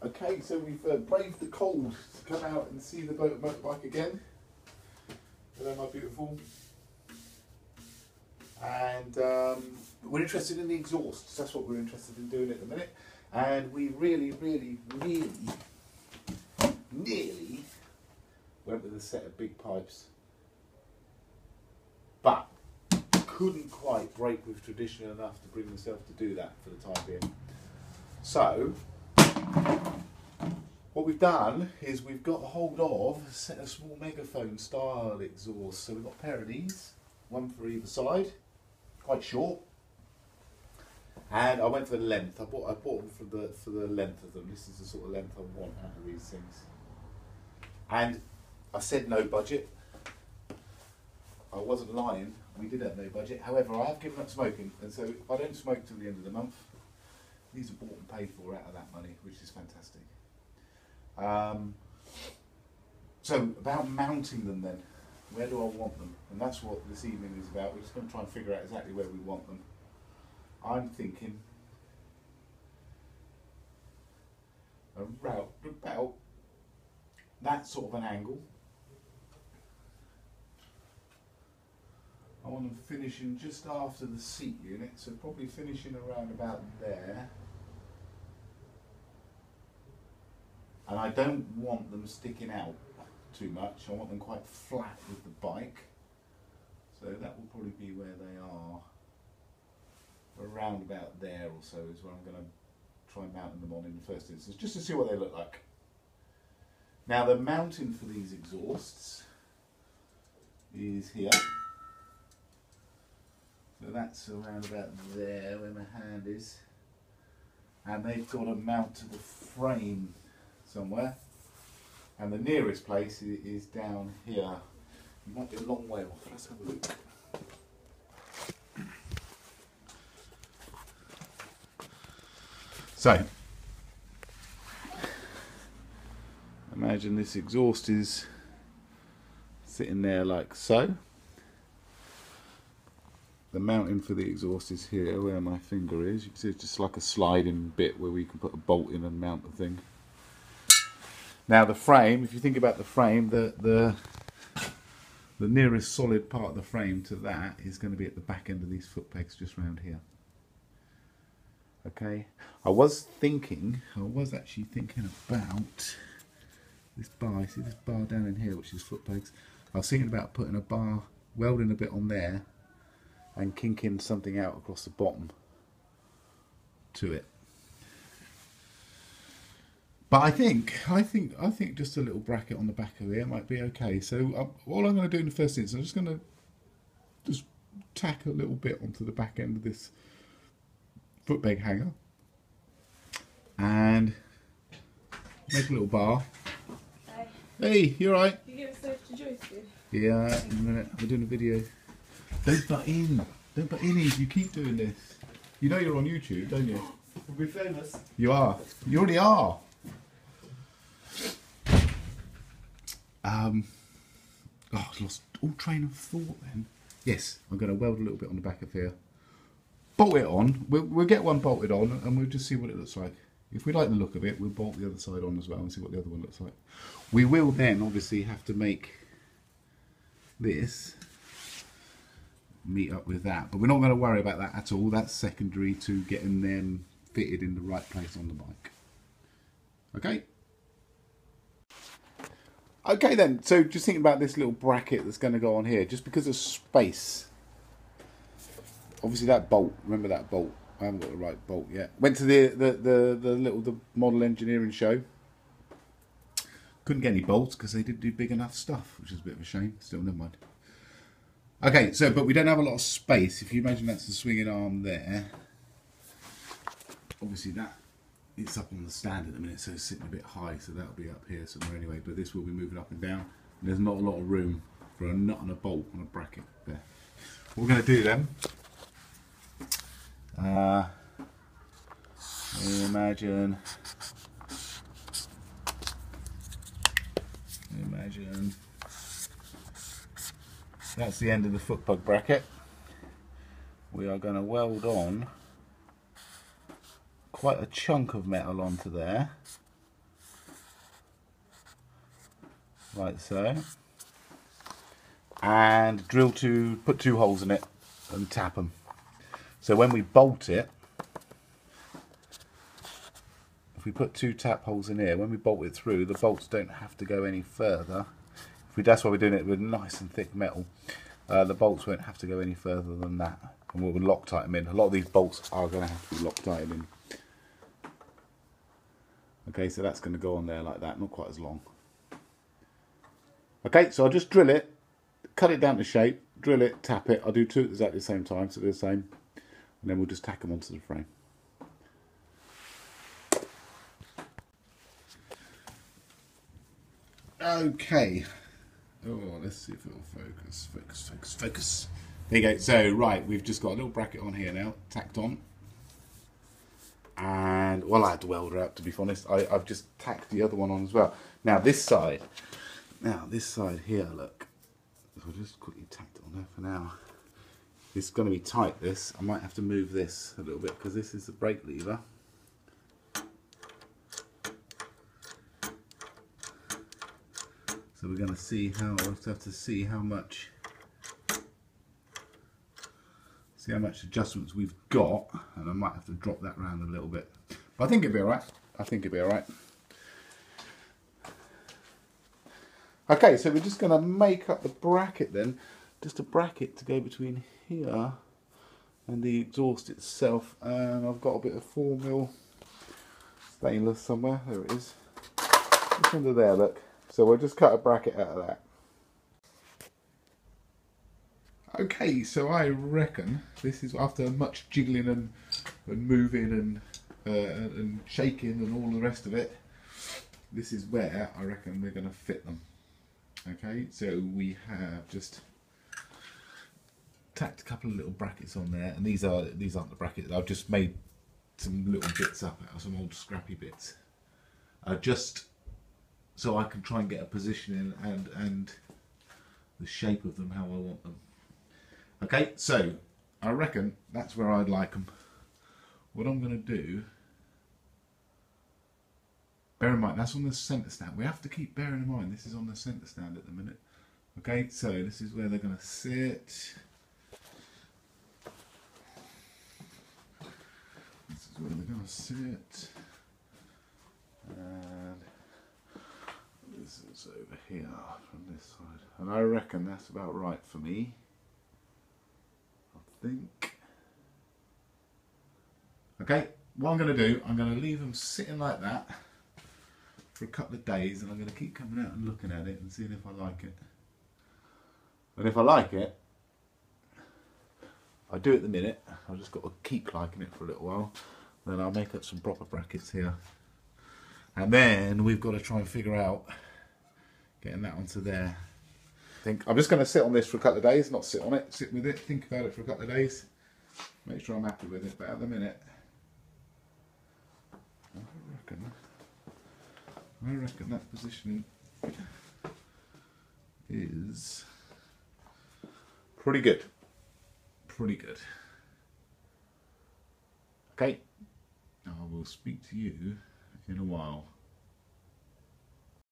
Okay, so we've braved the cold to come out and see the motorbike again. Hello, my beautiful. And we're interested in the exhausts. That's what we're interested in doing at the minute. And we really nearly went with a set of big pipes, but couldn't quite break with tradition enough to bring myself to do that for the time being. So what we've done is we've got hold of a set of small megaphone style exhausts. So we've got a pair of these, one for either side, quite short. And I went for the length. I bought them for the length of them. This is the sort of length I want out of these things. And I said no budget. I wasn't lying. We did have no budget. However, I have given up smoking, and so if I don't smoke till the end of the month, these are bought and paid for out of that money, which is fantastic. So about mounting them then. Where do I want them? And that's what this evening is about. We're just going to try and figure out exactly where we want them. I'm thinking around about that sort of an angle. I want them finishing just after the seat unit, so probably finishing around about there. And I don't want them sticking out too much. I want them quite flat with the bike. So that will probably be where they are. Around about there or so is where I'm going to try mounting them on in the first instance, just to see what they look like. Now the mounting for these exhausts is here. So that's around about there where my hand is. And they've got to mount to the frame somewhere. And the nearest place is down here. It might be a long way off. Let's have a look. So, imagine this exhaust is sitting there like so. The mounting for the exhaust is here where my finger is. You can see it's just like a sliding bit where we can put a bolt in and mount the thing. Now the frame, if you think about the frame, the nearest solid part of the frame to that is going to be at the back end of these foot pegs just round here. Okay, I was actually thinking about this bar. You see this bar down in here, which is foot pegs? I was thinking about putting a bar, welding a bit on there, and kinking something out across the bottom to it. But I think just a little bracket on the back of here might be okay. So all I'm going to do in the first instance, I'm just going to tack a little bit onto the back end of this foot peg hanger and make a little bar. Hey. Hey, you alright? You give safe to Joyce, dude? Yeah, in a minute. We're doing a video. Don't butt in. Don't butt in if you keep doing this. You know you're on YouTube, don't you? We'll be famous. You are. You already are. Oh, I lost all train of thought then. Yes, I'm going to weld a little bit on the back of here. Bolt it on. We'll get one bolted on and we'll just see what it looks like. If we like the look of it, we'll bolt the other side on as well and see what the other one looks like. We will then obviously have to make this meet up with that, but we're not going to worry about that at all. That's secondary to getting them fitted in the right place on the bike. Okay? Okay then, so just thinking about this little bracket that's going to go on here, just because of space. Obviously that bolt, remember that bolt? I haven't got the right bolt yet. Went to the model engineering show. Couldn't get any bolts because they didn't do big enough stuff, which is a bit of a shame. Still, never mind. Okay, so but we don't have a lot of space. If you imagine that's the swinging arm there, obviously that it's up on the stand at the minute, so it's sitting a bit high, so that'll be up here somewhere anyway. But this will be moving up and down. And there's not a lot of room for a nut and a bolt on a bracket there. What we're going to do then? Imagine that's the end of the foot peg bracket. We are going to weld on quite a chunk of metal onto there, like so, and put 2 holes in it and tap them. So when we bolt it, if we put 2 tap holes in here, when we bolt it through, the bolts don't have to go any further. That's why we're doing it with nice and thick metal. The bolts won't have to go any further than that, and we'll Loctite them in. A lot of these bolts are going to have to be Loctited in. Okay, so that's going to go on there like that, not quite as long. Okay, so I'll just drill it, cut it down to shape, drill it, tap it. I'll do 2 at exactly the same time, so they're the same. And then we'll just tack them onto the frame. Okay. Oh, let's see if it'll focus. Focus. There you go. So, right, we've just got a little bracket on here now, tacked on. And, well, I had to weld her out, to be honest. I've just tacked the other one on as well. Now, this side here, look. I'll just quickly tack it on there for now. It's going to be tight, this. I might have to move this a little bit because this is the brake lever. So we're going to see how, we'll have to see how much adjustments we've got, and I might have to drop that around a little bit. But I think it'll be alright. Okay, so we're just going to make up the bracket then. Just a bracket to go between here and the exhaust itself. And I've got a bit of 4mm stainless somewhere. There it is. Just under there, look. So we'll just cut a bracket out of that. Okay, so I reckon this is after much jiggling and moving and shaking and all the rest of it. This is where I reckon we're going to fit them. Okay, so we have just tacked a couple of little brackets on there, and these aren't the brackets. I've just made some little bits up out of some old scrappy bits, just so I can try and get a position in and the shape of them how I want them. Okay, so I reckon that's where I'd like them. What I'm going to do, bear in mind that's on the centre stand. We have to keep bearing in mind this is on the centre stand at the minute. Okay, so this is where they're going to sit. This is where they're going to sit. And this is over here from this side. And I reckon that's about right for me. I think. Okay, what I'm going to do, I'm going to leave them sitting like that for a couple of days, and I'm going to keep coming out and looking at it and seeing if I like it. And if I like it, I do at the minute. I've just got to keep liking it for a little while. Then I'll make up some proper brackets here. And then we've got to try and figure out getting that onto there. I'm just going to sit on this for a couple of days, not sit on it, sit with it, think about it for a couple of days, make sure I'm happy with it. But at the minute, I reckon that positioning is pretty good. Okay, I will speak to you in a while.